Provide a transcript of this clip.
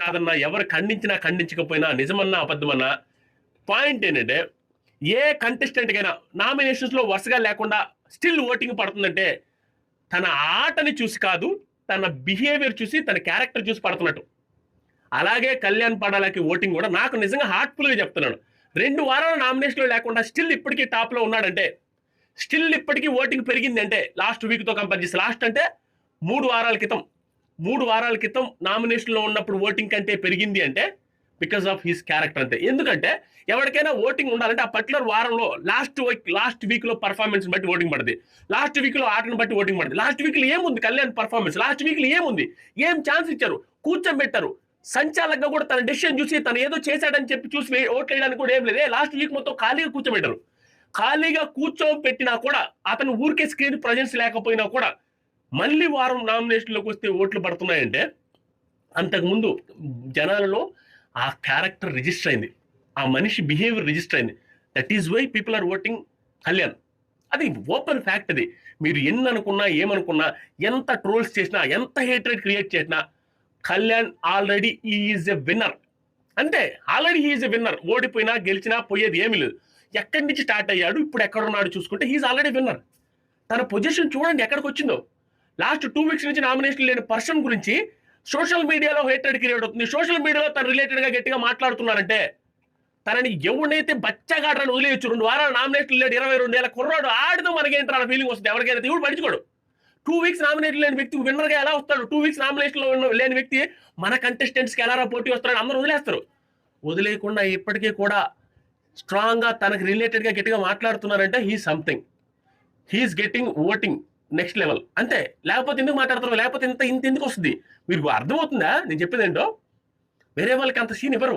కాదన్నా, ఎవరు ఖండించినా ఖండించకపోయినా, నిజమన్నా అబద్ధమన్నా, పాయింట్ ఏంటంటే ఏ కంటెస్టెంట్కైనా నామినేషన్స్లో వరుసగా లేకుండా స్టిల్ ఓటింగ్ పడుతుందంటే తన ఆటని చూసి కాదు, తన బిహేవియర్ చూసి, తన క్యారెక్టర్ చూసి పడుతున్నట్టు. అలాగే కళ్యాణ్ పడాలకి ఓటింగ్ కూడా నాకు నిజంగా హార్ట్ఫుల్గా చెప్తున్నాను. 2 వారాల నామినేషన్లో లేకుండా స్టిల్ ఇప్పటికీ టాప్లో ఉన్నాడంటే, స్టిల్ ఇప్పటికీ ఓటింగ్ పెరిగింది అంటే లాస్ట్ వీక్తో కంపేర్ చేసి, లాస్ట్ అంటే 3 వారాల క్రితం నామినేషన్లో ఉన్నప్పుడు ఓటింగ్ కంటే పెరిగింది అంటే బికాస్ ఆఫ్ హిస్ క్యారెక్టర్ అంతే. ఎందుకంటే ఎవరికైనా ఓటింగ్ ఉండాలంటే ఆ పర్టికులర్ వారంలో లాస్ట్ వీక్లో పర్ఫార్మెన్స్ బట్టి ఓటింగ్ పడుతుంది, లాస్ట్ వీక్లో ఆటను బట్టి ఓటింగ్ పడుతుంది. లాస్ట్ వీక్లో ఏముంది కళ్యాణ్ పర్ఫార్మెన్స్, లాస్ట్ వీక్లో ఏముంది, ఏం ఛాన్స్ ఇచ్చారు, కూర్చోబెట్టారు. సంచాలకంగా కూడా తన డెసిషన్ చూసి తను ఏదో చేశాడని చెప్పి చూసి ఓట్లు వేయడానికి కూడా ఏం లేదు. లాస్ట్ వీక్ మొత్తం ఖాళీగా కూర్చోబెట్టారు. ఖాళీగా కూర్చోబెట్టినా కూడా అతను ఊరికే స్క్రీన్ ప్రజెన్స్ లేకపోయినా కూడా మళ్ళీ వారం నామినేషన్లోకి వస్తే ఓట్లు పడుతున్నాయంటే అంతకుముందు జనాలలో ఆ క్యారెక్టర్ రిజిస్టర్ అయింది, ఆ మనిషి బిహేవియర్ రిజిస్టర్ అయింది. That is why people are voting Kalyan. అది ఓపెన్ ఫ్యాక్ట్. అది మీరు ఎన్ని అనుకున్నా, ఏమనుకున్నా, ఎంత ట్రోల్స్ చేసినా, ఎంత హేట్రెడ్ క్రియేట్ చేసినా, Kalyan already is a winner. అంతే, ఆల్రెడీ ఈజ్ ఎ విన్నర్. ఓడిపోయినా గెలిచినా పోయేది ఏమీ లేదు. ఎక్కడి నుంచి స్టార్ట్ అయ్యాడు, ఇప్పుడు ఎక్కడున్నాడు చూసుకుంటే హీఈస్ ఆల్రెడీ విన్నర్. తన పొజిషన్ చూడండి ఎక్కడికి వచ్చిందో. లాస్ట్ 2 వీక్స్ నుంచి నామినేషన్ లేని పర్సన్ గురించి సోషల్ మీడియాలో హేట్రెడ్ క్రియేట్ అవుతుంది. సోషల్ మీడియాలో తన రిలేటెడ్గా గట్టిగా మాట్లాడుతున్నారంటే తనని ఎవడైతే బచ్చగాడని వదిలేయచ్చు. 2 వారాల నామినేషన్ లేడు, 22 ఏళ్ళ కుర్రాడు, ఆడితో మనకేంటి అన్న ఫీలింగ్ వస్తుంది ఎవరికైనా. దేవుడు పడుచుకోడు. 2 వీక్స్ నామినేషన్ లేని వ్యక్తి విన్నర్గా ఎలా వస్తాడు? 2 వీక్స్ నామినేషన్లో లేని వ్యక్తి మన కంటెస్టెంట్స్కి ఎలా పోటీ వస్తాడు? అందరూ వదిలేస్తారు. వదిలేయకుండా ఇప్పటికీ కూడా స్ట్రాంగ్గా తనకు రిలేటెడ్గా గట్టిగా మాట్లాడుతున్నారంటే he something, he is getting voting next level. అంతే, లేకపోతే ఎందుకు మాట్లాడతారు, లేకపోతే ఇంత ఎందుకు వస్తుంది? మీకు అర్థమవుతుందా నేను చెప్పేది ఏంటో? వేరే వాళ్ళకి అంత సీన్ ఇవ్వరు.